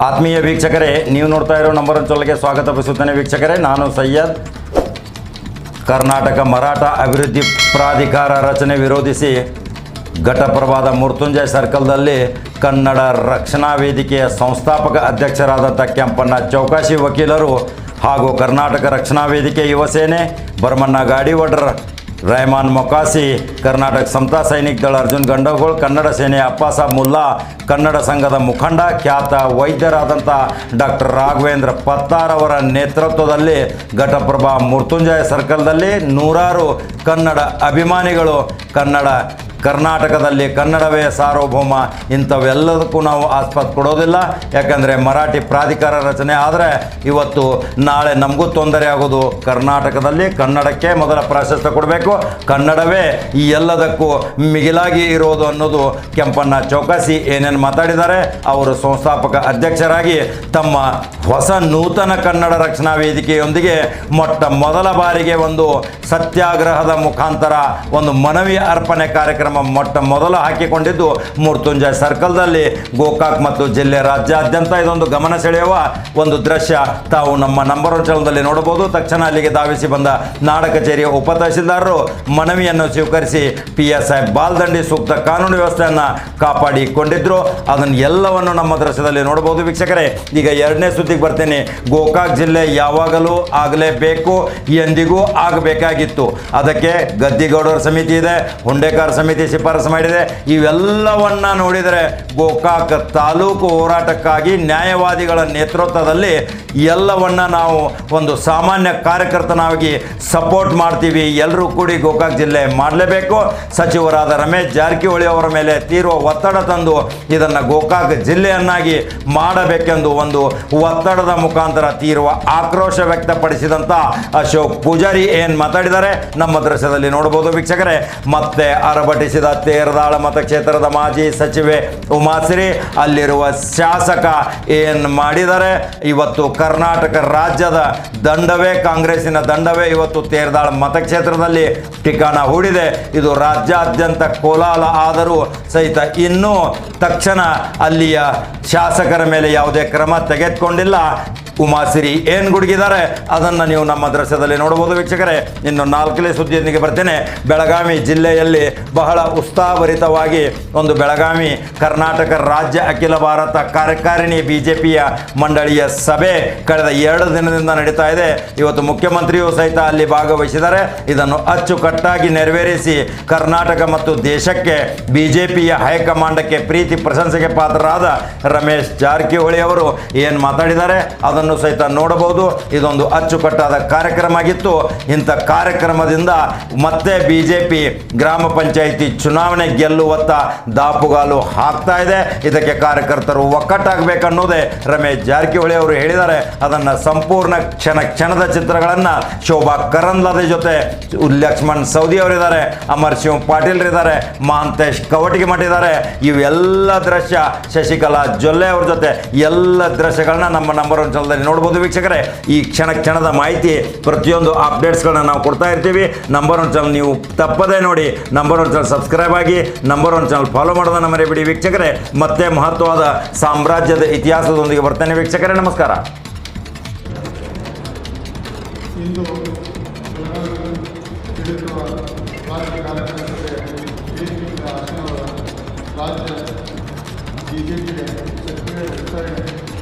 ಆತ್ಮೀಯ ವೀಕ್ಷಕರೇ, ನೀವು ನೋಡ್ತಾ ಇರೋ ನಂಬರ್ ಒನ್ ಚಾನಲ್ಗೆ ಸ್ವಾಗತ ಬಯಸುತ್ತೇನೆ. ವೀಕ್ಷಕರೇ, ನಾನು ಸೈಯದ್. ಕರ್ನಾಟಕ ಮರಾಠ ಅಭಿವೃದ್ಧಿ ಪ್ರಾಧಿಕಾರ ರಚನೆ ವಿರೋಧಿಸಿ ಘಟಪ್ರಭಾದ ಮೃತ್ಯುಂಜಯ ಸರ್ಕಲ್ದಲ್ಲಿ ಕನ್ನಡ ರಕ್ಷಣಾ ವೇದಿಕೆಯ ಸಂಸ್ಥಾಪಕ ಅಧ್ಯಕ್ಷರಾದಂಥ ಕೆಂಪಣ್ಣ ಚೌಕಾಶಿ ವಕೀಲರು ಹಾಗೂ ಕರ್ನಾಟಕ ರಕ್ಷಣಾ ವೇದಿಕೆ ಯುವ ಸೇನೆ ಭರಮಣ್ಣ ಗಾಡಿವಡ್ರ, ರೆಹಮಾನ್ ಮೊಕಾಸಿ, ಕರ್ನಾಟಕ ಸಮತಾ ಸೈನಿಕ ದಳ ಅರ್ಜುನ್ ಗಂಡಗೋಳ್, ಕನ್ನಡ ಸೇನೆಯ ಅಪ್ಪಾಸಾಬ್ ಮುಲ್ಲಾ, ಕನ್ನಡ ಸಂಘದ ಮುಖಂಡ ಖ್ಯಾತ ವೈದ್ಯರಾದಂಥ ಡಾಕ್ಟರ್ ರಾಘವೇಂದ್ರ ಪತ್ತಾರ್ ಅವರ ನೇತೃತ್ವದಲ್ಲಿ ಘಟಪ್ರಭಾ ಮೃತ್ಯುಂಜಯ ಸರ್ಕಲ್ದಲ್ಲಿ ನೂರಾರು ಕನ್ನಡ ಅಭಿಮಾನಿಗಳು ಕರ್ನಾಟಕದಲ್ಲಿ ಕನ್ನಡವೇ ಸಾರ್ವಭೌಮ, ಇಂಥವೆಲ್ಲದಕ್ಕೂ ನಾವು ಆಸ್ಪದ ಕೊಡೋದಿಲ್ಲ. ಯಾಕಂದರೆ ಮರಾಠಿ ಪ್ರಾಧಿಕಾರ ರಚನೆ ಆದರೆ ಇವತ್ತು ನಾಳೆ ನಮಗೂ ತೊಂದರೆ ಆಗೋದು. ಕರ್ನಾಟಕದಲ್ಲಿ ಕನ್ನಡಕ್ಕೆ ಮೊದಲ ಪ್ರಾಶಸ್ತ್ಯ ಕೊಡಬೇಕು, ಕನ್ನಡವೇ ಈ ಎಲ್ಲದಕ್ಕೂ ಮಿಗಿಲಾಗಿ ಇರೋದು ಅನ್ನೋದು ಕೆಂಪಣ್ಣ ಚೌಕಾಸಿ ಏನೇನು ಮಾತಾಡಿದ್ದಾರೆ. ಅವರು ಸಂಸ್ಥಾಪಕ ಅಧ್ಯಕ್ಷರಾಗಿ ತಮ್ಮ ಹೊಸ ನೂತನ ಕನ್ನಡ ರಕ್ಷಣಾ ವೇದಿಕೆಯೊಂದಿಗೆ ಮೊದಲ ಬಾರಿಗೆ ಒಂದು ಸತ್ಯಾಗ್ರಹದ ಮುಖಾಂತರ ಒಂದು ಮನವಿ ಅರ್ಪಣೆ ಕಾರ್ಯಕ್ರಮ ಮೊದಲು ಹಾಕಿಕೊಂಡಿದ್ದು ಮೃತ್ಯುಂಜಯ ಸರ್ಕಲ್ದಲ್ಲಿ ಗೋಕಾಕ್ ಮತ್ತು ಜಿಲ್ಲೆ ರಾಜ್ಯಾದ್ಯಂತ ಇದೊಂದು ಗಮನ ಸೆಳೆಯುವ ಒಂದು ದೃಶ್ಯ ತಾವು ನಮ್ಮ ನಂಬರ್ ಒನ್ ಚಾನಲ್ನಲ್ಲಿ ನೋಡಬಹುದು. ತಕ್ಷಣ ಅಲ್ಲಿಗೆ ಧಾವಿಸಿ ಬಂದ ನಾಡ ಕಚೇರಿಯ ಉಪ ತಹಶೀಲ್ದಾರರು ಮನವಿಯನ್ನು ಸ್ವೀಕರಿಸಿ PSI ಬಾಲ್ದಂಡಿ ಸೂಕ್ತ ಕಾನೂನು ವ್ಯವಸ್ಥೆಯನ್ನು ಕಾಪಾಡಿಕೊಂಡಿದ್ರು. ಅದನ್ನು ಎಲ್ಲವನ್ನು ನಮ್ಮ ದೃಶ್ಯದಲ್ಲಿ ನೋಡಬಹುದು. ವೀಕ್ಷಕರೇ, ಈಗ ಎರಡನೇ ಸುದ್ದಿಗೆ ಬರ್ತೀನಿ. ಗೋಕಾಕ್ ಜಿಲ್ಲೆ ಯಾವಾಗಲೂ ಆಗಲೇಬೇಕು, ಎಂದಿಗೂ ಆಗಬೇಕಾಗಿತ್ತು. ಅದಕ್ಕೆ ಗದ್ದಿಗೌಡರ ಸಮಿತಿ ಇದೆ, ಹುಂಡೇಕಾರ್ ಸಮಿತಿ ಶಿಫಾರಸು ಮಾಡಿದೆ. ಇವೆಲ್ಲವನ್ನ ನೋಡಿದರೆ ಗೋಕಾಕ್ ತಾಲೂಕು ಹೋರಾಟಕ್ಕಾಗಿ ನ್ಯಾಯವಾದಿಗಳ ನೇತೃತ್ವದಲ್ಲಿ ಎಲ್ಲವನ್ನ ನಾವು ಒಂದು ಸಾಮಾನ್ಯ ಕಾರ್ಯಕರ್ತನಾಗಿ ಸಪೋರ್ಟ್ ಮಾಡ್ತೀವಿ. ಎಲ್ಲರೂ ಕೂಡಿ ಗೋಕಾಕ್ ಜಿಲ್ಲೆ ಮಾಡಲೇಬೇಕು. ಸಚಿವರಾದ ರಮೇಶ್ ಜಾರಕಿಹೊಳಿ ಅವರ ಮೇಲೆ ತೀವ್ರ ಒತ್ತಡ ತಂದು ಇದನ್ನು ಗೋಕಾಕ್ ಜಿಲ್ಲೆಯನ್ನಾಗಿ ಮಾಡಬೇಕೆಂದು ಒಂದು ಒತ್ತಡದ ಮುಖಾಂತರ ತೀವ್ರ ಆಕ್ರೋಶ ವ್ಯಕ್ತಪಡಿಸಿದಂಥ ಅಶೋಕ್ ಪೂಜಾರಿ ಏನು ಮಾತಾಡಿದ್ದಾರೆ ನಮ್ಮ ದೃಶ್ಯದಲ್ಲಿ ನೋಡಬಹುದು. ವೀಕ್ಷಕರೇ, ಮತ್ತೆ ಅರಬಟಿಸಿದ ತೇರದಾಳ ಮತಕ್ಷೇತ್ರದ ಮಾಜಿ ಸಚಿವೆ ಉಮಾಶ್ರೀ, ಅಲ್ಲಿರುವ ಶಾಸಕ ಏನು ಮಾಡಿದ್ದಾರೆ. ಇವತ್ತು ಕರ್ನಾಟಕ ರಾಜ್ಯದ ದಂಡವೇ, ಕಾಂಗ್ರೆಸ್ಸಿನ ದಂಡವೇ ಇವತ್ತು ತೇರದಾಳ ಮತಕ್ಷೇತ್ರದಲ್ಲಿ ಠಿಕಾಣ ಹೂಡಿದೆ. ಇದು ರಾಜ್ಯಾದ್ಯಂತ ಕೋಲಾಹಲ ಆದರೂ ಸಹಿತ ಇನ್ನೂ ತಕ್ಷಣ ಅಲ್ಲಿಯ ಶಾಸಕರ ಮೇಲೆ ಯಾವುದೇ ಕ್ರಮ ತೆಗೆದುಕೊಂಡಿಲ್ಲ. ಉಮಾಶ್ರೀ ಏನು ಗುಡುಗಿದ್ದಾರೆ ಅದನ್ನು ನೀವು ನಮ್ಮ ದೃಶ್ಯದಲ್ಲಿ ನೋಡಬಹುದು. ವೀಕ್ಷಕರೇ, ಇನ್ನು ನಾಲ್ಕನೇ ಸುದ್ದಿಯೊಂದಿಗೆ ಬರ್ತೇನೆ. ಬೆಳಗಾವಿ ಜಿಲ್ಲೆಯಲ್ಲಿ ಬಹಳ ಉತ್ಸಾಹಭರಿತವಾಗಿ ಒಂದು ಬೆಳಗಾವಿ ಕರ್ನಾಟಕ ರಾಜ್ಯ ಅಖಿಲ ಭಾರತ ಕಾರ್ಯಕಾರಿಣಿ BJPಯ ಮಂಡಳಿಯ ಸಭೆ ಕಳೆದ 2 ದಿನದಿಂದ ನಡೀತಾ ಇದೆ. ಇವತ್ತು ಮುಖ್ಯಮಂತ್ರಿಯೂ ಸಹಿತ ಅಲ್ಲಿ ಭಾಗವಹಿಸಿದ್ದಾರೆ. ಇದನ್ನು ಅಚ್ಚುಕಟ್ಟಾಗಿ ನೆರವೇರಿಸಿ ಕರ್ನಾಟಕ ಮತ್ತು ದೇಶಕ್ಕೆ BJPಯ ಹೈಕಮಾಂಡಕ್ಕೆ ಪ್ರೀತಿ ಪ್ರಶಂಸೆಗೆ ಪಾತ್ರರಾದ ರಮೇಶ್ ಜಾರಕಿಹೊಳಿ ಅವರು ಏನು ಮಾತಾಡಿದ್ದಾರೆ ಅದನ್ನು ಸಹಿತ ನೋಡಬಹುದು. ಇದೊಂದು ಅಚ್ಚುಕಟ್ಟಾದ ಕಾರ್ಯಕ್ರಮ ಆಗಿತ್ತು. ಇಂಥ ಕಾರ್ಯಕ್ರಮದಿಂದ ಮತ್ತೆ BJP ಗ್ರಾಮ ಪಂಚಾಯಿತಿ ಚುನಾವಣೆ ಗೆಲ್ಲುವತ್ತ ದಾಪುಗಾಲು ಹಾಕ್ತಾ ಇದೆ. ಇದಕ್ಕೆ ಕಾರ್ಯಕರ್ತರು ಒಕ್ಕಟ್ಟಾಗಬೇಕನ್ನೋದೇ ರಮೇಶ್ ಜಾರಕಿಹೊಳಿ ಅವರು ಹೇಳಿದ್ದಾರೆ. ಅದನ್ನು ಸಂಪೂರ್ಣ ಕ್ಷಣದ ಚಿತ್ರಗಳನ್ನು ಶೋಭಾ ಕರಂದ್ಲಾಜೆ ಜೊತೆ ಲಕ್ಷ್ಮಣ್ ಸವದಿ ಅವರಿದ್ದಾರೆ, ಅಮರ್ ಶಿವ್ ಪಾಟೀಲ್ ಇದ್ದಾರೆ, ಮಹಾಂತೇಶ್ ಕವಟಗಿಮಠ ಇದ್ದಾರೆ. ಇವೆಲ್ಲ ದೃಶ್ಯ ಶಶಿಕಲಾ ಜೊಲ್ಲೆ ಅವ್ರ ಜೊತೆ ಎಲ್ಲ ದೃಶ್ಯಗಳನ್ನ ನಮ್ಮ ನಂಬರ್ ಒನ್ ಚಾನಲ್ನಲ್ಲಿ ನೋಡ್ಬೋದು. ವೀಕ್ಷಕರೇ, ಈ ಕ್ಷಣದ ಮಾಹಿತಿ ಪ್ರತಿಯೊಂದು ಅಪ್ಡೇಟ್ಸ್ಗಳನ್ನ ನಾವು ಕೊಡ್ತಾ ಇರ್ತೀವಿ. ನಂಬರ್ ಒನ್ ಚಾನಲ್ ನೀವು ತಪ್ಪದೇ ನೋಡಿ. ನಂಬರ್ ಒನ್ ಚಾನಲ್ ಸಬ್ಸ್ಕ್ರೈಬ್ ಆಗಿ, ನಂಬರ್ ಒನ್ ಚಾನಲ್ ಫಾಲೋ ಮಾಡೋದನ್ನು ಮರೆಯಬೇಡಿ. ವೀಕ್ಷಕರೇ, ಮತ್ತೆ ಮಹತ್ವವಾದ ಸಾಮ್ರಾಜ್ಯದ ಇತಿಹಾಸದೊಂದಿಗೆ ಬರ್ತೇನೆ. ವೀಕ್ಷಕರೇ, ನಮಸ್ಕಾರ. ಇಂದು ರಾಜ್ಯ BJP ಸಕ್ರಿಯ ವಿಸ್ತರಣೆ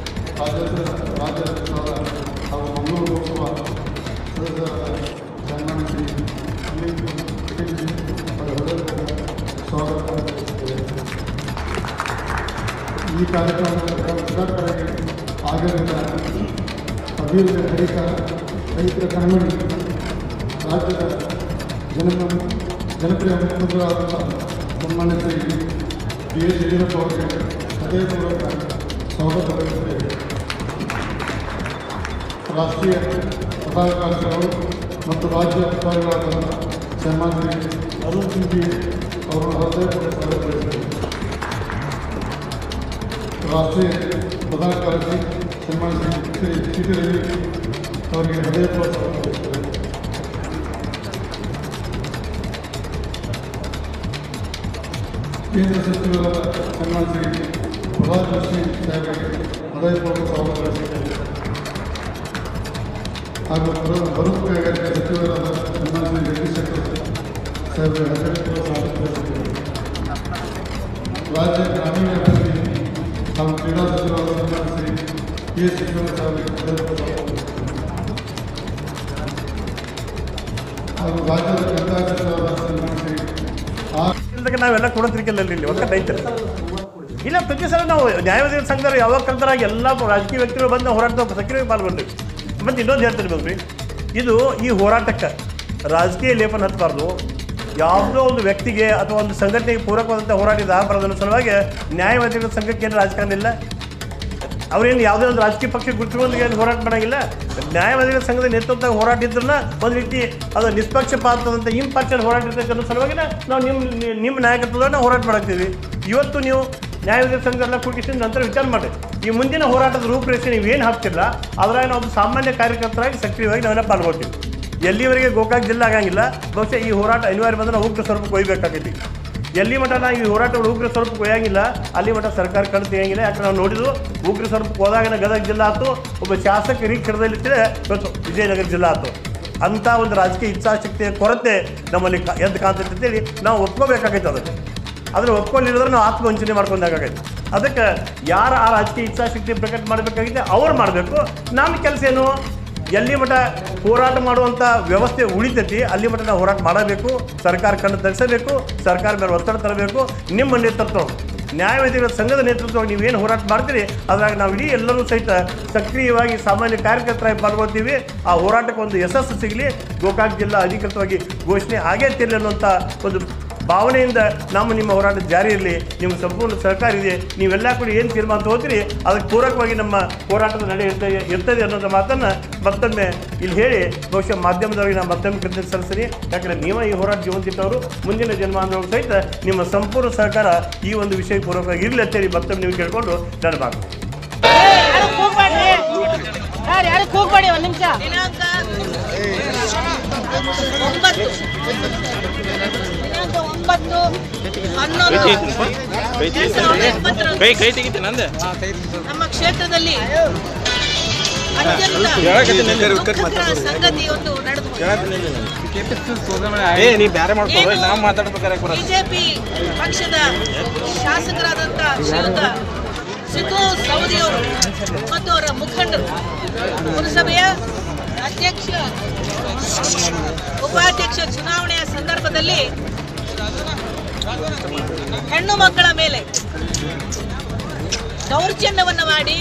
ರಾಜ್ಯಾಧ್ಯಕ್ಷರಾದ ಹಾಗೂ ಮಂಗಳೂರು ಲೋಕಸಭಾ ಸದಸ್ಯರಾದ ಸನ್ಮಾನ್ಯ ಶ್ರೀ ಸ್ವಾಗತ. ಈ ಕಾರ್ಯಕ್ರಮದ ಉದ್ಘಾಟನೆಗೆ ಆಗಲಿರುವ ಅಭಿವೃದ್ಧಿ ರೈತರ ಕಣ್ಮಣಿ ರಾಜ್ಯದ ಜನಪ್ರಿಯ ಮುಖ್ಯಮಂತ್ರಿಯಾದಂಥ ಸನ್ಮಾನ್ಯ ಶ್ರೀ BS ಯಡಿಯೂರಪ್ಪ ಅವರಿಗೆ ಹೃದಯಪೂರ್ವಕ ಸ್ವಾಗತ ಬಯಸುತ್ತೇವೆ. ರಾಷ್ಟ್ರೀಯ ಪದಾಧಿಕಾರಿಗಳು ಮತ್ತು ರಾಜ್ಯ ಅಧಿಕಾರಿಗಳಾದ ಸನ್ಮಾನ್ಯ ಅರುಣ್ ಸಿಂಘಿ ಅವರನ್ನು ಹೃದಯಪೂರ್ವಕ ಸ್ವಾಗತ ಬಯಸುತ್ತೇವೆ. ರಾಷ್ಟ್ರೀಯ ಪದಾಧಿಕಾರಿ ಸನ್ಮಾನ್ಯ ಶ್ರೀ ಟಿ ರವಿ ಅವರಿಗೆ ಹೃದಯಪೂರ್ವಕ ಸ್ವಾಗತ ಬಯಸುತ್ತೇವೆ. ಕೇಂದ್ರ ಸಚಿವರಾದ ಸನ್ಮಾನ್ಯ ಶ್ರೀ ಪ್ರಹ್ಲಾದ್ ಜೋಶಿ ಸಾಹೇಬರಿಗೆ ಹೃದಯಪೂರ್ವಕ ಸ್ವಾಗತ ಬಯಸುತ್ತೇನೆ. ಹಾಗೂ ಬರುವ ಕೈಗಾರಿಕೆ ಸಚಿವರಾದ ಸನ್ಮಾನ್ಯ ಜಗದೀಶ್ ಶೆಟ್ಟರ್ ಸಾಹೇಬರ ಹೃದಯಪೂರ್ವಕ ಸ್ವಾಗತ ಬಯಸುತ್ತೇವೆ. ರಾಜ್ಯ ಗ್ರಾಮೀಣಾಭಿವೃದ್ಧಿ ಹಾಗೂ ಕ್ರೀಡಾ ಸಚಿವರಾದ ಸನ್ಮಾನ್ಯ ಶ್ರೀ ಕೆ ಎಸ್ ಶಿವಕುಮಾರ್ ಸಾಹೇಬರಿಗೆ ಹೃದಯಪೂರ್ವಕ ಸ್ವಾಗತ ಹಾಗೂ ರಾಜ್ಯದ ಕಂದಾಯ ಸಚಿವರಾದ ಸನ್ಮಾನ್ಯ ಶ್ರೀ ನಾವೆಲ್ಲ ಕೊಡೋದ್ರಿಕೆಲ್ಲ ಇಲ್ಲಿ ಒಕ್ಕಟ್ಟು ಐತಲ್ಲ ಇಲ್ಲ. ಪ್ರತಿ ಸಲ ನಾವು ನ್ಯಾಯವಾದಿಗಳ ಸಂಘದವರು ಯಾವಾಗ ಕಲ್ತಾರಾಗಿ ಎಲ್ಲ ರಾಜಕೀಯ ವ್ಯಕ್ತಿಗಳು ಬಂದು ಹೋರಾಟದ ಸಕ್ರಿಯವಾಗಿ ಪಾಲ್ಗೊಂಡ್ರಿ. ಮತ್ತು ಇನ್ನೊಂದು ಹೇಳ್ತೀನಿ ಬಂದ್ರಿ, ಇದು ಈ ಹೋರಾಟಕ್ಕೆ ರಾಜಕೀಯ ಲೇಪನ ಹತ್ತಬಾರ್ದು. ಯಾವುದೋ ಒಂದು ವ್ಯಕ್ತಿಗೆ ಅಥವಾ ಒಂದು ಸಂಘಟನೆಗೆ ಪೂರಕವಾದಂಥ ಹೋರಾಟದ ಬರೋದನ್ನ ಸಲುವಾಗಿ ನ್ಯಾಯವಾದಿಗಳ ಸಂಘಕ್ಕೆ ಏನು ರಾಜಕಾರಣ ಇಲ್ಲ. ಅವರೇನು ಯಾವುದೇ ಒಂದು ರಾಜಕೀಯ ಪಕ್ಷ ಗುರುತಿಕೊಂಡು ಏನು ಹೋರಾಟ ಮಾಡೋಂಗಿಲ್ಲ. ನ್ಯಾಯವಾದಿಗಳ ಸಂಘದ ನೇತೃತ್ವದಾಗ ಹೋರಾಟ ಇದ್ರನ್ನ ಒಂದು ರೀತಿ ಅದು ನಿಷ್ಪಕ್ಷಪಾತದಂಥ ಇಂಪಾರ್ಟೆಂಟ್ ಹೋರಾಟ ಇರ್ತೈತೆ ಅನ್ನೋ ಸಲುವಾಗಿ ನಾವು ನಿಮ್ಮ ನಾಯಕತ್ವದಾಗ ನಾವು ಹೋರಾಟ ಮಾಡ್ತೀವಿ. ಇವತ್ತು ನೀವು ನ್ಯಾಯವಾದಿಗಳ ಸಂಘ ಎಲ್ಲ ಕೂಡಿಸಿದ ನಂತರ ವಿಚಾರ ಮಾಡಿ ಈ ಮುಂದಿನ ಹೋರಾಟದ ರೂಪರೇಷೆ ನೀವೇನು ಹಾಕ್ತಿಲ್ಲ ಅದ್ರಾಗ ನಾವು ಸಾಮಾನ್ಯ ಕಾರ್ಯಕರ್ತರಾಗಿ ಸಕ್ರಿಯವಾಗಿ ನಾವೆಲ್ಲ ಪಾಲ್ಗೊಳ್ತೀವಿ. ಎಲ್ಲಿವರೆಗೆ ಗೋಕಾಕ್ ಜಿಲ್ಲೆ ಆಗಂಗಿಲ್ಲ. ಬಹುಶಃ ಈ ಹೋರಾಟ ಅನಿವಾರ್ಯ ಬಂದ್ರೆ ನಾವು ಉಗ್ರ ಸ್ವರೂಪಕ್ಕೆ ಒಯ್ಯಬೇಕಾಗೈತಿ. ಎಲ್ಲಿ ಮಠ ನಾವು ಈ ಹೋರಾಟಗಳು ಉಗ್ರ ಸ್ವರೂಪಕ್ಕೆ ಒಯ್ಯಂಗಿಲ್ಲ ಅಲ್ಲಿ ಮಠ ಸರ್ಕಾರ ಕಣ್ಣು ತೆಗಿಯಂಗಿಲ್ಲ. ಯಾಕಂದ್ರೆ ನಾವು ನೋಡಿದ್ವು ಉಗ್ರ ಸ್ವರೂಪಕ್ಕೆ ಹೋದಾಗ ಗದಗ ಜಿಲ್ಲಾ ಆಯ್ತು, ಒಬ್ಬ ಶಾಸಕರಿಗೆ ಕ್ಷಣದಲ್ಲಿದ್ದರೆ ಇವತ್ತು ವಿಜಯನಗರ ಜಿಲ್ಲಾ ಆಯ್ತು. ಅಂಥ ಒಂದು ರಾಜಕೀಯ ಇಚ್ಛಾಶಕ್ತಿಯ ಕೊರತೆ ನಮ್ಮಲ್ಲಿ ಎದ್ದು ಕಾಣ್ತೈತೆ ಅಂತೇಳಿ ನಾವು ಒಪ್ಕೋಬೇಕಾಗೈತೆ. ಅದಕ್ಕೆ ಆದರೆ ಒಪ್ಕೊಂಡಿರೋದ್ರೆ ನಾವು ಆತ್ಮವಂಚನೆ ಮಾಡ್ಕೊಂಡಾಗೈತೆ. ಅದಕ್ಕೆ ಯಾರು ಆ ರಾಜಕೀಯ ಇಚ್ಛಾಶಕ್ತಿ ಪ್ರಕಟ ಮಾಡಬೇಕಾಗಿದೆ ಅವ್ರು ಮಾಡಬೇಕು. ನಮ್ಮ ಕೆಲಸ ಏನು, ಎಲ್ಲಿ ಮಠ ಹೋರಾಟ ಮಾಡುವಂಥ ವ್ಯವಸ್ಥೆ ಉಳಿತೈತಿ ಅಲ್ಲಿ ಮಠ ನಾವು ಹೋರಾಟ ಮಾಡಬೇಕು. ಸರ್ಕಾರ ಕಣ್ಣು ತೆಗೆಸಬೇಕು, ಸರ್ಕಾರ ಮೇಲೆ ಒತ್ತಡ ತರಬೇಕು. ನಿಮ್ಮ ನೇತೃತ್ವ ನ್ಯಾಯವಾದಿಗಳ ಸಂಘದ ನೇತೃತ್ವವಾಗಿ ನೀವೇನು ಹೋರಾಟ ಮಾಡ್ತೀರಿ ಅದ್ರಾಗ ನಾವು ಇಡೀ ಎಲ್ಲರೂ ಸಹಿತ ಸಕ್ರಿಯವಾಗಿ ಸಾಮಾನ್ಯ ಕಾರ್ಯಕರ್ತರಾಗಿ ಪಾಲ್ಗೊಳ್ತೀವಿ. ಆ ಹೋರಾಟಕ್ಕೆ ಒಂದು ಯಶಸ್ಸು ಸಿಗಲಿ, ಗೋಕಾಕ್ ಜಿಲ್ಲಾ ಅಧಿಕೃತವಾಗಿ ಘೋಷಣೆ ಆಗೇ ತಿರ್ಲಿ ಅನ್ನುವಂಥ ಒಂದು ಭಾವನೆಯಿಂದ ನಿಮ್ಮ ಹೋರಾಟ ಜಾರಿ ಇರಲಿ. ನಿಮ್ಮ ಸಂಪೂರ್ಣ ಸಹಕಾರ ಇದೆ. ನೀವೆಲ್ಲ ಕೂಡ ಏನು ತೀರ್ಮಾನ ತಗೋತೀರಿ ಅದಕ್ಕೆ ಪೂರಕವಾಗಿ ನಮ್ಮ ಹೋರಾಟದ ನಡೆ ಇರ್ತದೆ ಅನ್ನೋಂಥ ಮಾತನ್ನು ಮತ್ತೊಮ್ಮೆ ಇಲ್ಲಿ ಹೇಳಿ ಬಹುಶಃ ಮಾಧ್ಯಮದವರಿಗೆ ನಾನು ಮತ್ತೊಮ್ಮೆ ಕೃತಜ್ಞತೆ ಸಲ್ಲಿಸ್ತೀನಿ. ಯಾಕಂದರೆ ನೀವು ಈ ಹೋರಾಟ ಜೀವಂತಿಟ್ಟವರು ಮುಂದಿನ ಜನ್ಮಾಂತರಗಳು ಸಹಿತ ನಿಮ್ಮ ಸಂಪೂರ್ಣ ಸಹಕಾರ ಈ ಒಂದು ವಿಷಯ ಪೂರಕವಾಗಿ ಇರಲಿ ಅಂತೇಳಿ ಮತ್ತೊಮ್ಮೆ ನೀವು ಕೇಳಿಕೊಂಡು ನಾನು ಮಾತು ಯಾರು ಕೂಗ್ಬೇಡಿ. ಒಂದು ನಿಮಿಷ. ದಿನಾಂಕ 9/11/2020 ನಮ್ಮ ಕ್ಷೇತ್ರದಲ್ಲಿ ಅತ್ಯಂತ ಸಂಗತಿ ಒಂದು ನಡೆದು ಬಿಜೆಪಿ ಪಕ್ಷದ ಶಾಸಕರಾದಂಥ ಶ್ರೀಯುತ ಸಿದ್ದು ಸವದಿಯವರು ಮತ್ತು ಅವರ ಮುಖಂಡರು ಪುರಸಭೆಯ ಅಧ್ಯಕ್ಷ ಉಪಾಧ್ಯಕ್ಷ ಚುನಾವಣೆಯ ಸಂದರ್ಭದಲ್ಲಿ ಹೆಣ್ಣು ಮಕ್ಕಳ ಮೇಲೆ ದೌರ್ಜನ್ಯವನ್ನು ಮಾಡಿ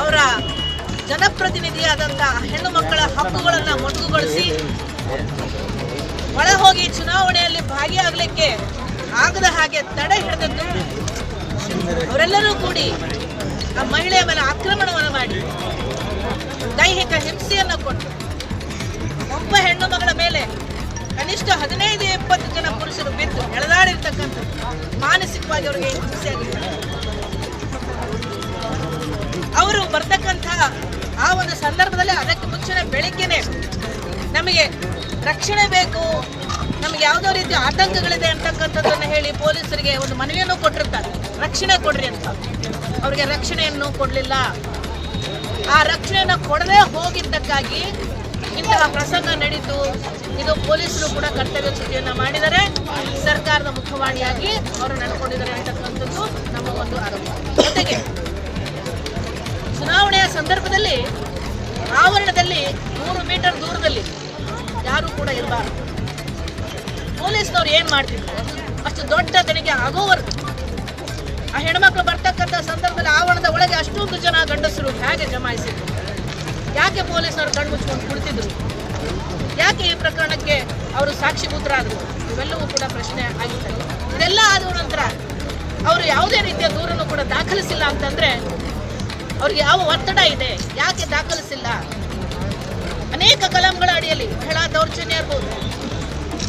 ಅವರ ಜನಪ್ರತಿನಿಧಿಯಾದಂಥ ಹೆಣ್ಣು ಮಕ್ಕಳ ಹಕ್ಕುಗಳನ್ನು ಮೊಟಕುಗೊಳಿಸಿ ಒಳ ಹೋಗಿ ಚುನಾವಣೆಯಲ್ಲಿ ಭಾಗಿಯಾಗಲಿಕ್ಕೆ ಆಗದ ಹಾಗೆ ತಡೆ ಹಿಡಿದದ್ದು. ಅವರೆಲ್ಲರೂ ಕೂಡಿ ಆ ಮಹಿಳೆಯ ಮೇಲೆ ಆಕ್ರಮಣವನ್ನು ಮಾಡಿ ದೈಹಿಕ ಹಿಂಸೆಯನ್ನು ಕೊಟ್ಟು ಒಬ್ಬ ಹೆಣ್ಣು ಮಗಳ ಮೇಲೆ ಕನಿಷ್ಠ 15-20 ಜನ ಪುರುಷರು ಬಿದ್ದು ಎಳೆದಾಡಿರ್ತಕ್ಕಂಥ ಮಾನಸಿಕವಾಗಿ ಅವರಿಗೆ ಹಿಂಸೆ ಆಗಿದೆ. ಅವರು ಬರ್ತಕ್ಕಂಥ ಆ ಒಂದು ಸಂದರ್ಭದಲ್ಲಿ ಅದಕ್ಕೆ ಮುಂಚೆನೆ ಬೆಳಿಗ್ಗೆನೆ ನಮಗೆ ರಕ್ಷಣೆ ಬೇಕು, ನಮಗೆ ಯಾವುದೋ ರೀತಿಯ ಆತಂಕಗಳಿದೆ ಅಂತಕ್ಕಂಥದ್ದನ್ನು ಹೇಳಿ ಪೊಲೀಸರಿಗೆ ಒಂದು ಮನವಿಯನ್ನು ಕೊಟ್ಟಿರ್ತಾರೆ, ರಕ್ಷಣೆ ಕೊಡ್ರಿ ಅಂತ. ಅವರಿಗೆ ರಕ್ಷಣೆಯನ್ನು ಕೊಡಲಿಲ್ಲ. ಆ ರಕ್ಷಣೆಯನ್ನು ಕೊಡದೆ ಹೋಗಿದ್ದಕ್ಕಾಗಿ ಇಂತಹ ಪ್ರಸಂಗ ನಡೀತು. ಇದು ಪೊಲೀಸರು ಕೂಡ ಕರ್ತವ್ಯ ಚ್ಯುತಿಯನ್ನು ಮಾಡಿದರೆ ಸರ್ಕಾರದ ಮುಖವಾಣಿಯಾಗಿ ಅವರು ನಡ್ಕೊಂಡಿದ್ದಾರೆ ಅಂತಕ್ಕಂಥದ್ದು ನಮ್ಮ ಒಂದು ಆರೋಪ. ಜೊತೆಗೆ ಚುನಾವಣೆಯ ಸಂದರ್ಭದಲ್ಲಿ ಆವರಣದಲ್ಲಿ 100 ಮೀಟರ್ ದೂರದಲ್ಲಿ ಯಾರೂ ಕೂಡ ಇರಬಾರ್ದು. ಪೊಲೀಸ್ನವ್ರು ಏನು ಮಾಡ್ತಿದ್ರು ಅಷ್ಟು ದೊಡ್ಡ ತನಿಖೆ ಆಗೋವರೆಗೂ ಆ ಹೆಣ್ಮಕ್ಳು ಬರ್ತಕ್ಕಂಥ ಸಂದರ್ಭದಲ್ಲಿ ಆವರಣದ ಒಳಗೆ ಅಷ್ಟೊಂದು ಜನ ಗಂಡಸರು ಹೇಗೆ ಜಮಾಯಿಸಿದ್ರು? ಯಾಕೆ ಪೊಲೀಸರು ಕಣ್ಣು ಮುಚ್ಕೊಂಡು ಕುಳಿತಿದ್ರು? ಯಾಕೆ ಈ ಪ್ರಕರಣಕ್ಕೆ ಅವರು ಸಾಕ್ಷಿಭೂತರಾದರು? ಇವೆಲ್ಲವೂ ಕೂಡ ಪ್ರಶ್ನೆ ಆಗಿತ್ತು. ಇದೆಲ್ಲ ಆದ ನಂತರ ಅವರು ಯಾವುದೇ ರೀತಿಯ ದೂರನ್ನು ಕೂಡ ದಾಖಲಿಸಿಲ್ಲ ಅಂತಂದರೆ ಅವ್ರಿಗೆ ಯಾವ ಒತ್ತಡ ಇದೆ? ಯಾಕೆ ದಾಖಲಿಸಿಲ್ಲ? ಅನೇಕ ಕಲಂಗಳ ಅಡಿಯಲ್ಲಿ ಮಹಿಳಾ ದೌರ್ಜನ್ಯ ಇರ್ಬೋದು,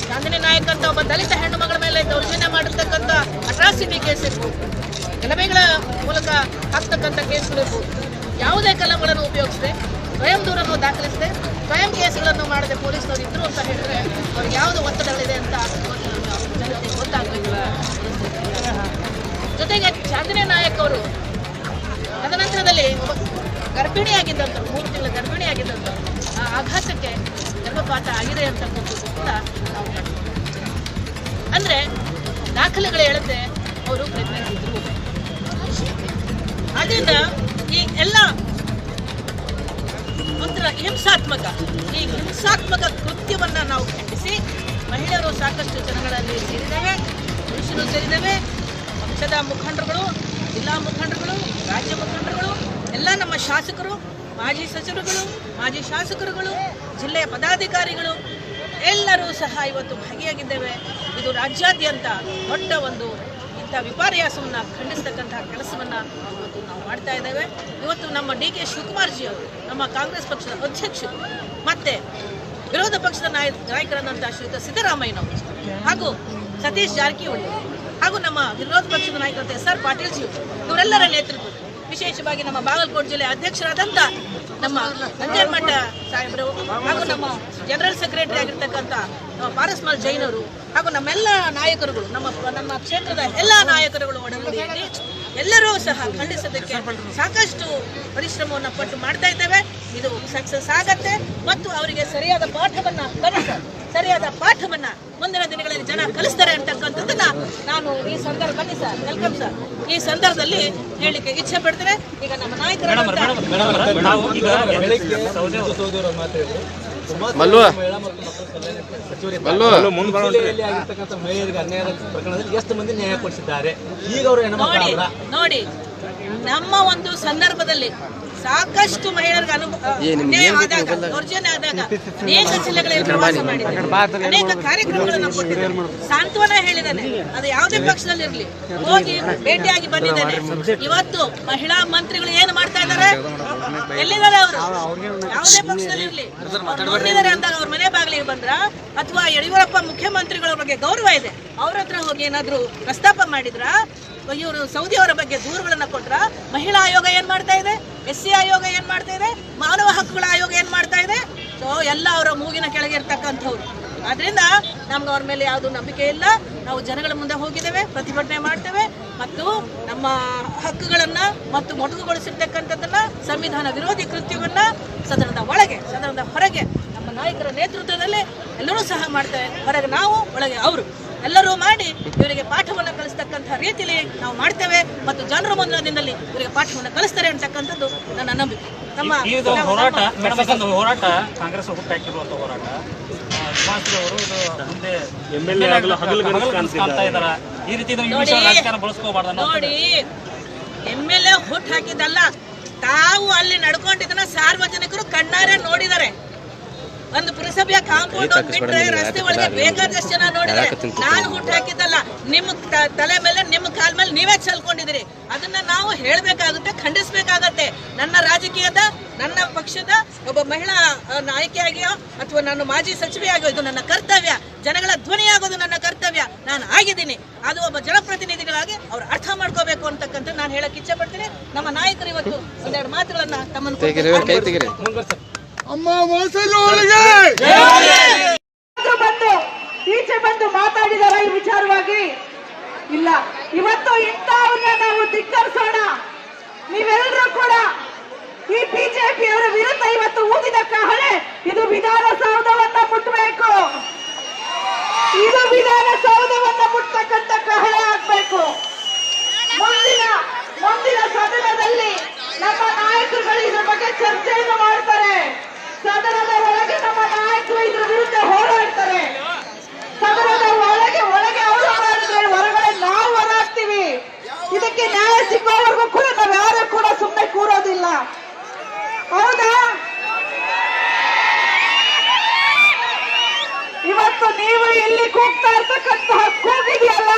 ಚಾಂದಿನಿ ನಾಯಕ್ ಅಂತ ಒಬ್ಬ ದಲಿತ ಹೆಣ್ಣು ಮಗಳ ಮೇಲೆ ದೌರ್ಜನ್ಯ ಮಾಡಿರ್ತಕ್ಕಂಥ ಅಟ್ರಾಸಿಟಿ ಕೇಸ್ ಇರ್ಬೋದು, ಗಲಭೆಗಳ ಮೂಲಕ ಹಾಕ್ತಕ್ಕಂಥ ಕೇಸ್ಗಳಿರ್ಬೋದು. ಯಾವುದೇ ಕಲಂಗಳನ್ನು ಉಪಯೋಗಿಸದೆ ಸ್ವಯಂ ದೂರನ್ನು ದಾಖಲಿಸದೆ ಸ್ವಯಂ ಕೇಸ್ಗಳನ್ನು ಮಾಡದೆ ಪೊಲೀಸ್ನವರು ಇದ್ರು ಅಂತ ಹೇಳಿದ್ರೆ ಅವ್ರಿಗೆ ಯಾವುದು ಒತ್ತಡಗಳಿದೆ ಅಂತ ಜನತೆಗೆ ಗೊತ್ತಾಗಬೇಕು. ಜೊತೆಗೆ ಚಾಂದಿನಿ ನಾಯಕ್ ಅವರು ತದನಂತರದಲ್ಲಿ ಗರ್ಭಿಣಿಯಾಗಿದ್ದಂಥ 3 ತಿಂಗಳ ಗರ್ಭಿಣಿಯಾಗಿದ್ದಂಥ ಆ ಆಘಾತಕ್ಕೆ ಗರ್ಭಪಾತ ಆಗಿದೆ ಅಂತಕ್ಕಂಥದ್ದು ಕೂಡ ನಾವು ಕಂಡುಕೊಂಡಿದ್ದೀವಿ. ಅಂದರೆ ದಾಖಲೆಗಳು ಹೇಳುತ್ತೆ ಅವರು ಪ್ರೆಗ್ನೆಂಟ್ ಇದ್ರು. ಆದ್ದರಿಂದ ಈ ಎಲ್ಲ ಒಂಥರ ಹಿಂಸಾತ್ಮಕ ಕೃತ್ಯವನ್ನು ನಾವು ಖಂಡಿಸಿ ಮಹಿಳೆಯರು ಸಾಕಷ್ಟು ಜನಗಳಲ್ಲಿ ಸೇರಿದ್ದೇವೆ, ಪುರುಷರು ಸೇರಿದ್ದೇವೆ, ಪಕ್ಷದ ಮುಖಂಡರುಗಳು, ಜಿಲ್ಲಾ ಮುಖಂಡರುಗಳು, ರಾಜ್ಯ ಮುಖಂಡರುಗಳು, ಎಲ್ಲ ನಮ್ಮ ಶಾಸಕರು, ಮಾಜಿ ಸಚಿವರುಗಳು, ಮಾಜಿ ಶಾಸಕರುಗಳು, ಜಿಲ್ಲೆಯ ಪದಾಧಿಕಾರಿಗಳು ಎಲ್ಲರೂ ಸಹ ಇವತ್ತು ಭಾಗಿಯಾಗಿದ್ದೇವೆ. ಇದು ರಾಜ್ಯಾದ್ಯಂತ ದೊಡ್ಡ ಒಂದು ಇಂಥ ವಿಪರ್ಯಾಸವನ್ನು ಖಂಡಿಸ್ತಕ್ಕಂತಹ ಕೆಲಸವನ್ನು ಇವತ್ತು ನಾವು ಮಾಡ್ತಾ ಇದ್ದೇವೆ. ಇವತ್ತು ನಮ್ಮ DK ಶಿವಕುಮಾರ್ ಜಿ ಅವರು, ನಮ್ಮ ಕಾಂಗ್ರೆಸ್ ಪಕ್ಷದ ಅಧ್ಯಕ್ಷರು, ಮತ್ತೆ ವಿರೋಧ ಪಕ್ಷದ ನಾಯಕರಾದಂಥ ಶ್ರೀಯುತ ಸಿದ್ದರಾಮಯ್ಯನವರು ಹಾಗೂ ಸತೀಶ್ ಜಾರಕಿಹೊಳಿ ಹಾಗೂ ನಮ್ಮ ವಿರೋಧ ಪಕ್ಷದ ನಾಯಕರಾದ SR ಪಾಟೀಲ್ ಜಿ ಇವರೆಲ್ಲರ ನೇತೃತ್ವ, ವಿಶೇಷವಾಗಿ ನಮ್ಮ ಬಾಗಲಕೋಟೆ ಜಿಲ್ಲೆ ಅಧ್ಯಕ್ಷರಾದಂಥ ನಮ್ಮ ನಂಜನಮಠ ಸಾಹೇಬರು ಹಾಗೂ ನಮ್ಮ ಜನರಲ್ ಸೆಕ್ರೆಟರಿ ಆಗಿರ್ತಕ್ಕಂಥ ನಮ್ಮ ಪಾರಸ್ಮಲ್ ಜೈನ್ ಅವರು ಹಾಗೂ ನಮ್ಮೆಲ್ಲ ನಾಯಕರುಗಳು, ನಮ್ಮ ಕ್ಷೇತ್ರದ ಎಲ್ಲ ನಾಯಕರುಗಳು ಒಡಗೂಡಿಯಲ್ಲಿ ಎಲ್ಲರೂ ಸಹ ಖಂಡಿಸೋದಕ್ಕೆ ಸಾಕಷ್ಟು ಪರಿಶ್ರಮವನ್ನು ಪಟ್ಟು ಮಾಡ್ತಾ ಇದ್ದೇವೆ. ಇದು ಸಕ್ಸಸ್ ಆಗತ್ತೆ ಮತ್ತು ಅವರಿಗೆ ಸರಿಯಾದ ಪಾಠವನ್ನು ಮುಂದಿನ ದಿನಗಳಲ್ಲಿ ಜನ ಕಲಿಸ್ತಾರೆ ಅಂತಕ್ಕಂಥದ್ದನ್ನ ನಾನು ಈ ಸಂದರ್ಭದಲ್ಲಿ ವೆಲ್ಕಮ್ ಸರ್, ಈ ಸಂದರ್ಭದಲ್ಲಿ ಹೇಳಲಿಕ್ಕೆ ಇಚ್ಛೆ ಪಡ್ತೇನೆ. ಈಗ ನಮ್ಮ ನಾಯಕರು ಎಷ್ಟು ಮಂದಿ ನ್ಯಾಯ ಕೊಡಿಸಿದ್ದಾರೆ ಈಗ ಅವರು ನೋಡಿ, ನಮ್ಮ ಒಂದು ಸಂದರ್ಭದಲ್ಲಿ ಸಾಕಷ್ಟು ಮಹಿಳೆಯರಿಗೆ ದೌರ್ಜನ್ಯ ಆದಾಗ ಅನೇಕ ಜಿಲ್ಲೆಗಳಲ್ಲಿ ಪ್ರವಾಸ ಮಾಡಿದ್ದಾರೆ, ಅನೇಕ ಕಾರ್ಯಕ್ರಮಗಳನ್ನು ಕೊಟ್ಟಿದ್ದಾರೆ, ಸಾಂತ್ವನ ಹೇಳಿದ್ದಾನೆ. ಅದು ಯಾವುದೇ ಪಕ್ಷದಲ್ಲಿ ಇರಲಿ ಹೋಗಿ ಭೇಟಿಯಾಗಿ ಬಂದಿದ್ದೇನೆ. ಇವತ್ತು ಮಹಿಳಾ ಮಂತ್ರಿಗಳು ಏನು ಮಾಡ್ತಾ ಇದ್ದಾರೆ, ಎಲ್ಲಿದ್ದಾರೆ ಅವರು? ಯಾವುದೇ ಪಕ್ಷದಲ್ಲಿ ಇರಲಿ ನೋಡಿದ್ದಾರೆ ಅಂದಾಗ ಅವ್ರ ಮನೆ ಬಾಗಿಲಿಗೆ ಬಂದ್ರ ಅಥವಾ ಯಡಿಯೂರಪ್ಪ ಮುಖ್ಯಮಂತ್ರಿಗಳ ಬಗ್ಗೆ ಗೌರವ ಇದೆ, ಅವ್ರ ಹತ್ರ ಹೋಗಿ ಏನಾದ್ರು ಪ್ರಸ್ತಾಪ ಮಾಡಿದ್ರ, ಇವರು ಸೌದಿ ಅವರ ಬಗ್ಗೆ ದೂರುಗಳನ್ನ ಕೊಟ್ರ, ಮಹಿಳಾ ಆಯೋಗ ಏನ್ ಮಾಡ್ತಾ ಇದೆ, SC ಆಯೋಗ ಏನ್ ಮಾಡ್ತಾ ಇದೆ, ಮಾನವ ಹಕ್ಕುಗಳ ಆಯೋಗ ಏನ್ ಮಾಡ್ತಾ ಇದೆ? ಸೊ ಎಲ್ಲ ಅವರ ಮೂಗಿನ ಕೆಳಗೆ ಇರ್ತಕ್ಕಂಥವ್ರು. ಆದ್ರಿಂದ ನಮ್ಗೆ ಅವ್ರ ಮೇಲೆ ಯಾವುದು ನಂಬಿಕೆ ಇಲ್ಲ. ನಾವು ಜನಗಳ ಮುಂದೆ ಹೋಗಿದ್ದೇವೆ, ಪ್ರತಿಭಟನೆ ಮಾಡ್ತೇವೆ ಮತ್ತು ನಮ್ಮ ಹಕ್ಕುಗಳನ್ನ ಮತ್ತು ಮೊಟಕುಗೊಳಿಸಿರ್ತಕ್ಕಂಥದ್ದನ್ನ ಸಂವಿಧಾನ ವಿರೋಧಿ ಕೃತ್ಯವನ್ನ ಸದನದ ಒಳಗೆ ಸದನದ ಹೊರಗೆ ನಮ್ಮ ನಾಯಕರ ನೇತೃತ್ವದಲ್ಲಿ ಎಲ್ಲರೂ ಸಹ ಮಾಡ್ತೇವೆ. ಹೊರಗೆ ನಾವು, ಒಳಗೆ ಅವರು, ಎಲ್ಲರೂ ಮಾಡಿ ಇವರಿಗೆ ಪಾಠವನ್ನು ಕಲಿಸ್ತಕ್ಕಂಥ ರೀತಿಯಲ್ಲಿ ನಾವು ಮಾಡ್ತೇವೆ ಮತ್ತು ಜನರ ಮುಂದಿನದಲ್ಲಿ ಇವರಿಗೆ ಪಾಠವನ್ನು ಕಲಿಸ್ತಾರೆ ಅಂತಕ್ಕಂಥದ್ದು ನನ್ನ ನಂಬಿಕೆ. ನಮ್ಮ ಹೋರಾಟ ಕಾಂಗ್ರೆಸ್ ಹುಟ್ಟಾಕಿರುವಂತ ಹೋರಾಟ ಅವರು ಮುಂದೆ ಈ ರೀತಿ ನೋಡಿ, MLA ಹುಟ್ಟು ಹಾಕಿದ್ದಲ್ಲ, ತಾವು ಅಲ್ಲಿ ನಡ್ಕೊಂಡಿದ್ದನ್ನ ಸಾರ್ವಜನಿಕರು ಕಣ್ಣಾರೆ ನೋಡಿದ್ದಾರೆ. ಒಂದು ಪುರಸಭೆಯ ಕಾಂಪೌಂಡ್ ಬಿಟ್ಟರೆ ರಸ್ತೆ ಒಳಗೆ ಬೇಕಾದಷ್ಟು ಜನ ನೋಡಿದ್ರೆ. ನಾನು ಹುಟ್ಟು ಹಾಕಿದ್ದಲ್ಲ, ನಿಮ್ಮ ತಲೆ ಮೇಲೆ ನಿಮ್ಮ ಕಾಲ ಮೇಲೆ ನೀವೇ ಚೆಲ್ಕೊಂಡಿದ್ದೀರಿ. ಅದನ್ನ ನಾವು ಹೇಳಬೇಕಾಗುತ್ತೆ, ಖಂಡಿಸಬೇಕಾಗತ್ತೆ. ನನ್ನ ರಾಜಕೀಯದ, ನನ್ನ ಪಕ್ಷದ ಒಬ್ಬ ಮಹಿಳಾ ನಾಯಕಿಯಾಗಿಯೋ ಅಥವಾ ನಾನು ಮಾಜಿ ಸಚಿವೆಯಾಗಿಯೋ ಇದು ನನ್ನ ಕರ್ತವ್ಯ. ಜನಗಳ ಧ್ವನಿಯಾಗೋದು ನನ್ನ ಕರ್ತವ್ಯ. ನಾನು ಆಗಿದ್ದೀನಿ. ಅದು ಒಬ್ಬ ಜನಪ್ರತಿನಿಧಿಗಳಾಗಿ ಅವ್ರು ಅರ್ಥ ಮಾಡ್ಕೋಬೇಕು ಅಂತಕ್ಕಂಥ ನಾನು ಹೇಳಕ್ ಇಚ್ಛೆ ಪಡ್ತೀನಿ. ನಮ್ಮ ನಾಯಕರು ಇವತ್ತು ಒಂದೆರಡು ಮಾತುಗಳನ್ನ ತಮ್ಮನ್ನು ಈಚೆ ಬಂದು ಮಾತಾಡಿದಾರ ಈ ವಿಚಾರವಾಗಿ? ಇಲ್ಲ. ಇವತ್ತು ಇಂಥವ್ರನ್ನ ನಾವು ಧಿಕ್ಕರಿಸೋಣ. ನೀವೆಲ್ಲರೂ ಕೂಡ ಈ ಬಿಜೆಪಿಯವರ ವಿರುದ್ಧ ಇವತ್ತು ಊದಿದ ಕಹಳೆ ಇದು ವಿಧಾನಸೌಧವನ್ನ ಮುಟ್ಟಬೇಕು. ಇದು ವಿಧಾನಸೌಧವನ್ನ ಮುಟ್ಟತಕ್ಕಂಥ ಕಹಳೆ ಆಗ್ಬೇಕು. ಮುಂದಿನ ಸದನದಲ್ಲಿ ನಮ್ಮ ನಾಯಕರುಗಳು ಇದ್ರ ಬಗ್ಗೆ ಚರ್ಚೆಯನ್ನು ಮಾಡ್ತಾರೆ. ಸದನದ ಒಳಗೆ ನಮ್ಮ ನಾಯಕರು ಇದ್ರ ವಿರುದ್ಧ ಹೋರಾಡ್ತಾರೆ. ಸದನದ ಒಳಗೆ ಅವರು ಹೋರಾಡಿದ್ರೆ ಹೊರಗಡೆ ನಾವು ಹೋರಾಡ್ತೀವಿ. ಇದಕ್ಕೆ ನ್ಯಾಯ ಸಿಗೋವರೆಗೂ ಕೂಡ ನಾವು ಯಾರು ಕೂಡ ಸುಮ್ಮನೆ ಕೂರೋದಿಲ್ಲ. ಹೌದಾ? ಇವತ್ತು ನೀವು ಇಲ್ಲಿ ಕೂಗ್ತಾ ಇರ್ತಕ್ಕಂತಹ ಕೂಗಿದೆಯಲ್ಲ,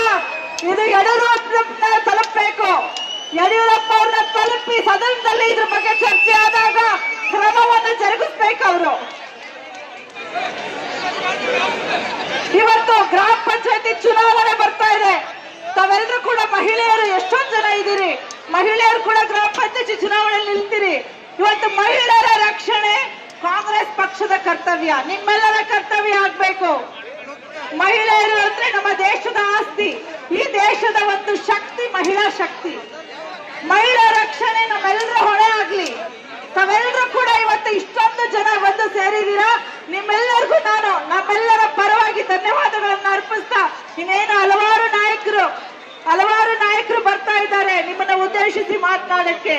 ಇದು ಯಡಿಯೂರಪ್ಪನ ತಲುಪಬೇಕು. ಯಡಿಯೂರಪ್ಪ ಅವ್ರನ್ನ ತಲುಪಿ ಸದನದಲ್ಲಿ ಇದ್ರ ಬಗ್ಗೆ ಚರ್ಚೆ ಆದಾಗ ಕ್ರಮವನ್ನು ಜರುಗಿಸ್ಬೇಕು ಅವರು. ಇವತ್ತು ಗ್ರಾಮ ಪಂಚಾಯತಿ ಚುನಾವಣೆ ಬರ್ತಾ ಇದೆ. ತಾವೆಲ್ಲರೂ ಕೂಡ ಮಹಿಳೆಯರು ಎಷ್ಟೊಂದು ಜನ ಇದ್ದೀರಿ, ಮಹಿಳೆಯರು ಕೂಡ ಗ್ರಾಮ ಪಂಚಾಯತಿ ಚುನಾವಣೆಯಲ್ಲಿ ನಿಲ್ತೀರಿ. ಇವತ್ತು ಮಹಿಳೆಯರ ರಕ್ಷಣೆ ಕಾಂಗ್ರೆಸ್ ಪಕ್ಷದ ಕರ್ತವ್ಯ, ನಿಮ್ಮೆಲ್ಲರ ಕರ್ತವ್ಯ ಆಗ್ಬೇಕು. ಮಹಿಳೆಯರು ಅಂದ್ರೆ ನಮ್ಮ ದೇಶದ ಆಸ್ತಿ. ಈ ದೇಶದ ಒಂದು ಶಕ್ತಿ ಮಹಿಳಾ ಶಕ್ತಿ. ಮಹಿಳಾ ರಕ್ಷಣೆ ನಮ್ಮೆಲ್ಲರ ಹೊಣೆ ಆಗ್ಲಿ. ತಾವೆಲ್ಲರೂ ಕೂಡ ಇವತ್ತು ಇಷ್ಟೊಂದು ಜನ ಬಂದು ಸೇರಿದ್ದೀರಾ. ನಿಮ್ಮೆಲ್ಲರಿಗೂ ನಾನು ನಮ್ಮೆಲ್ಲರ ಪರವಾಗಿ ಧನ್ಯವಾದಗಳನ್ನು ಅರ್ಪಿಸ್ತಾ, ಇನ್ನೇನು ಹಲವಾರು ನಾಯಕರು ಬರ್ತಾ ಇದ್ದಾರೆ ನಿಮ್ಮನ್ನ ಉದ್ದೇಶಿಸಿ ಮಾತನಾಡಕ್ಕೆ.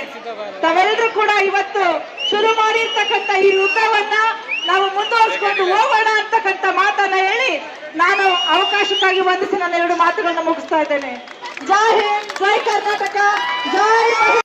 ತಾವೆಲ್ಲರೂ ಕೂಡ ಇವತ್ತು ಶುರು ಮಾಡಿರ್ತಕ್ಕಂಥ ಈ ಯುದ್ಧವನ್ನ ನಾವು ಮುಂದುವರಿಸಿಕೊಂಡು ಹೋಗೋಣ ಅಂತಕ್ಕಂಥ ಮಾತನ್ನ ಹೇಳಿ ನಾನು ಅವಕಾಶಕ್ಕಾಗಿ ವಂದಿಸಿ ನನ್ನ 2 ಮಾತುಗಳನ್ನ ಮುಗಿಸ್ತಾ ಇದ್ದೇನೆ. ಜೈ ಹಿಂದ್, ಜೈ ಕರ್ನಾಟಕ, ಜೈ